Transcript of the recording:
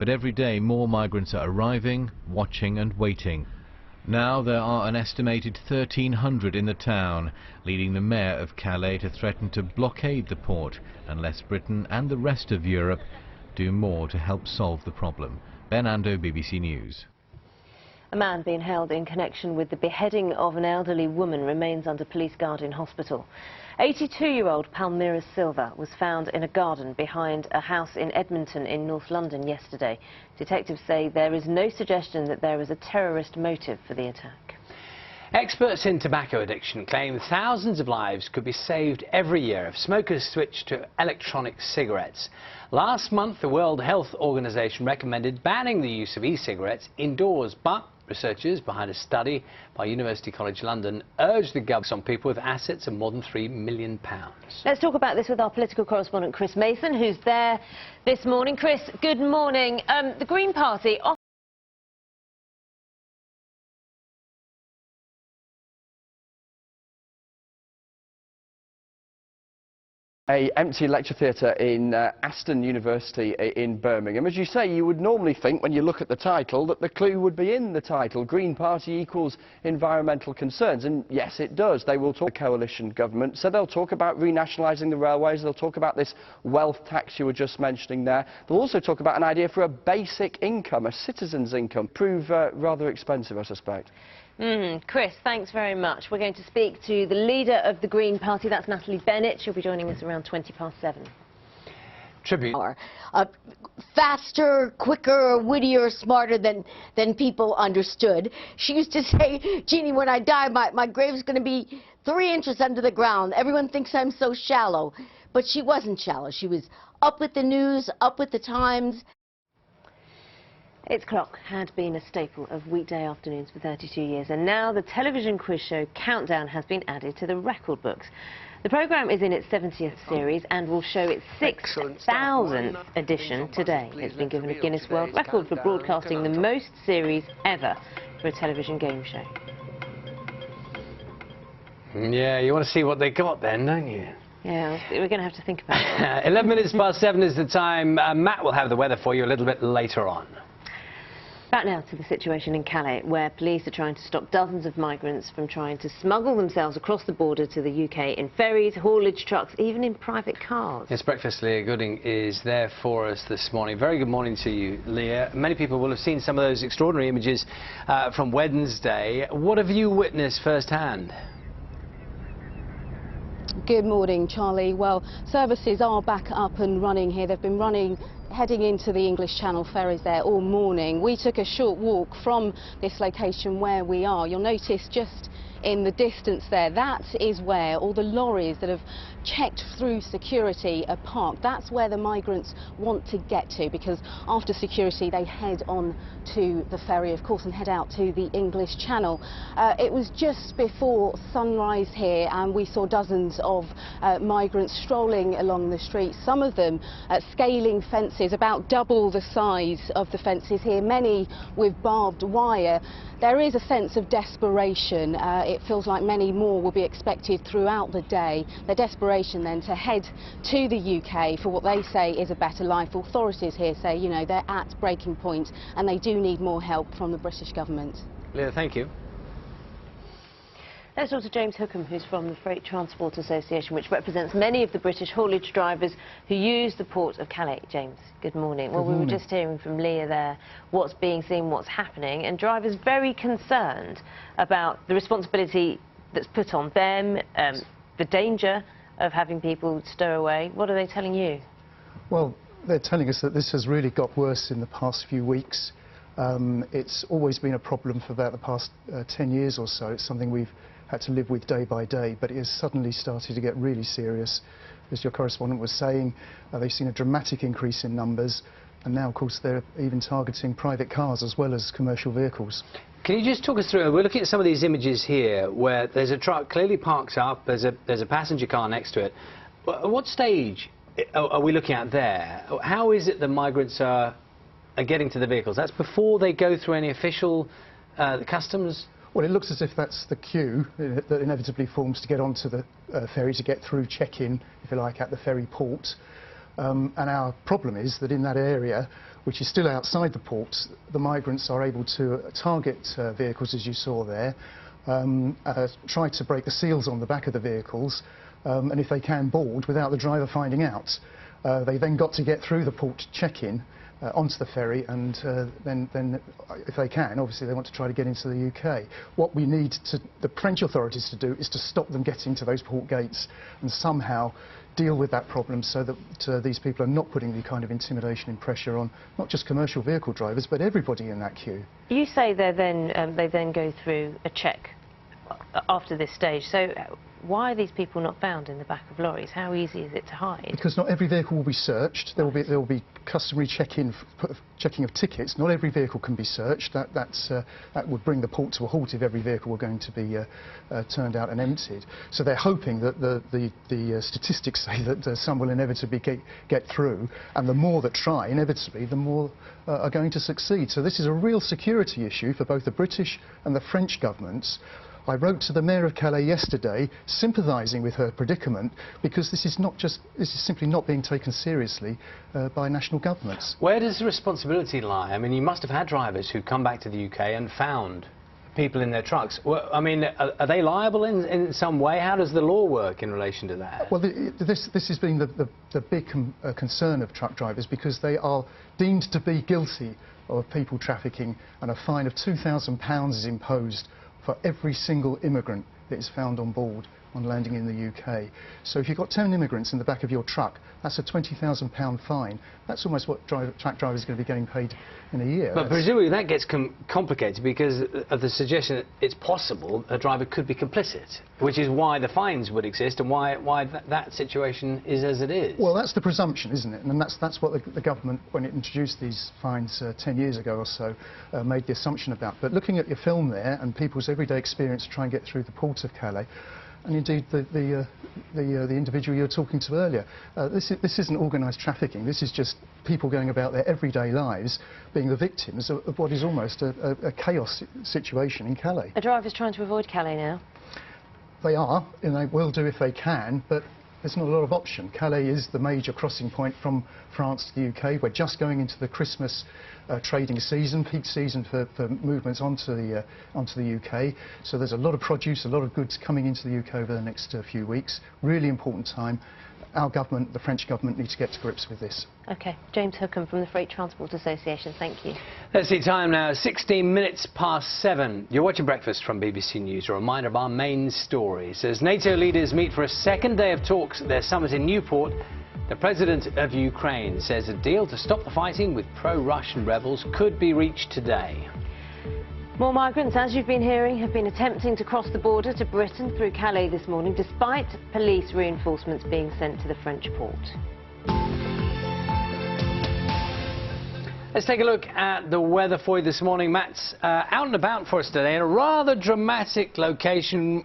But every day more migrants are arriving, watching and waiting. Now there are an estimated 1,300 in the town, leading the mayor of Calais to threaten to blockade the port unless Britain and the rest of Europe do more to help solve the problem. Ben Ando, BBC News. A man being held in connection with the beheading of an elderly woman remains under police guard in hospital. 82-year-old Palmyra Silva was found in a garden behind a house in Edmonton in North London yesterday. Detectives say there is no suggestion that there is a terrorist motive for the attack. Experts in tobacco addiction claim thousands of lives could be saved every year if smokers switch to electronic cigarettes. Last month, the World Health Organization recommended banning the use of e-cigarettes indoors, but researchers behind a study by University College London urged the government on people with assets of more than £3 million. Let's talk about this with our political correspondent Chris Mason, who's there this morning. Chris, good morning. The Green Party an empty lecture theatre in Aston University in Birmingham. As you say, you would normally think when you look at the title that the clue would be in the title. Green Party equals environmental concerns, and yes it does. They will talk to the coalition government, so they'll talk about renationalising the railways, they'll talk about this wealth tax you were just mentioning there. They'll also talk about an idea for a basic income, a citizen's income. Prove rather expensive, I suspect. Chris, thanks very much. We're going to speak to the leader of the Green Party, that's Natalie Bennett. She'll be joining us around 7:20. Tribute. Faster, quicker, wittier, smarter than people understood. She used to say, Jeannie, when I die, my grave's going to be 3 inches under the ground. Everyone thinks I'm so shallow. But she wasn't shallow. She was up with the news, up with the times. 8 o'clock had been a staple of weekday afternoons for 32 years, and now the television quiz show Countdown has been added to the record books. The programme is in its 70th series and will show its 6,000th edition today. It's been given a Guinness World Record for broadcasting the most series ever for a television game show. Yeah, you want to see what they got then, don't you? Yeah, we're going to have to think about it. 11 minutes past 7 is the time. Matt will have the weather for you a little bit later on. Back now to the situation in Calais, where police are trying to stop dozens of migrants from trying to smuggle themselves across the border to the UK in ferries, haulage trucks, even in private cars. Yes, Breakfast Leah Gooding is there for us this morning. Very good morning to you, Leah. Many people will have seen some of those extraordinary images from Wednesday. What have you witnessed firsthand? Good morning, Charlie. Well, services are back up and running here. They've been heading into the English Channel ferries there all morning. We took a short walk from this location where we are. You'll notice just in the distance there, that is where all the lorries that have checked through security are parked. That's where the migrants want to get to, because after security they head on to the ferry, of course, and head out to the English Channel. It was just before sunrise here and we saw dozens of migrants strolling along the street, some of them scaling fences about double the size of the fences here, many with barbed wire. There is a sense of desperation. It feels like many more will be expected throughout the day. Their desperation then to head to the UK for what they say is a better life. Authorities here say, you know, they're at breaking point and they do need more help from the British government. Leah, thank you. Let's talk to James Hookham, who's from the Freight Transport Association, which represents many of the British haulage drivers who use the port of Calais. James, good morning. Well, we were just hearing from Leah there what's being seen, what's happening, and drivers very concerned about the responsibility that's put on them, the danger of having people stow away. What are they telling you? Well, they're telling us that this has really got worse in the past few weeks. It's always been a problem for about the past 10 years or so. It's something we've had to live with day by day, but it has suddenly started to get really serious. As your correspondent was saying, they've seen a dramatic increase in numbers, and now, of course, they're even targeting private cars as well as commercial vehicles. Can you just talk us through, we're looking at some of these images here where there's a truck clearly parked up, there's a passenger car next to it. At what stage are we looking at there? How is it the migrants are getting to the vehicles? That's before they go through any official customs? Well, it looks as if that's the queue that inevitably forms to get onto the ferry, to get through check-in, if you like, at the ferry port. And our problem is that in that area, which is still outside the ports, the migrants are able to target vehicles, as you saw there, try to break the seals on the back of the vehicles, and if they can, board without the driver finding out. They then got to get through the port check-in onto the ferry, and then if they can, obviously they want to try to get into the UK. What we need the French authorities to do is to stop them getting to those port gates and somehow deal with that problem so that these people are not putting the kind of intimidation and pressure on not just commercial vehicle drivers but everybody in that queue. You say they then go through a check after this stage. So why are these people not found in the back of lorries? How easy is it to hide? Because not every vehicle will be searched. There will be customary checking of tickets. Not every vehicle can be searched. That would bring the port to a halt if every vehicle were going to be turned out and emptied. So they're hoping that the statistics say that some will inevitably get through, and the more that try, inevitably, the more are going to succeed. So this is a real security issue for both the British and the French governments. I wrote to the Mayor of Calais yesterday sympathising with her predicament, because this is simply not being taken seriously by national governments. Where does the responsibility lie? I mean, you must have had drivers who come back to the UK and found people in their trucks. Well, I mean, are they liable in some way? How does the law work in relation to that? Well, this has been the big concern of truck drivers, because they are deemed to be guilty of people trafficking, and a fine of £2,000 is imposed for every single immigrant that is found on board on landing in the UK. So if you've got 10 immigrants in the back of your truck, that's a £20,000 fine. That's almost what truck drivers are going to be getting paid in a year. But presumably that gets complicated because of the suggestion that it's possible a driver could be complicit, which is why the fines would exist and why that situation is as it is. Well, that's the presumption, isn't it? And that's what the government, when it introduced these fines 10 years ago or so, made the assumption about. But looking at your film there and people's everyday experience to try and get through the port of Calais, and indeed the individual you were talking to earlier, this isn't organised trafficking. This is just people going about their everyday lives being the victims of what is almost a chaos situation in Calais. Are drivers trying to avoid Calais now? They are, and they will do if they can, but there's not a lot of option. Calais is the major crossing point from France to the UK. We're just going into the Christmas trading season, peak season for movements onto the UK. So there's a lot of produce, a lot of goods coming into the UK over the next few weeks. Really important time. Our government, the French government, need to get to grips with this. OK. James Hookham from the Freight Transport Association, thank you. Let's see, time now, 16 minutes past 7. You're watching Breakfast from BBC News. A reminder of our main stories. As NATO leaders meet for a second day of talks at their summit in Newport, the President of Ukraine says a deal to stop the fighting with pro-Russian rebels could be reached today. More migrants, as you've been hearing, have been attempting to cross the border to Britain through Calais this morning, despite police reinforcements being sent to the French port. Let's take a look at the weather for you this morning. Matt's out and about for us today in a rather dramatic location.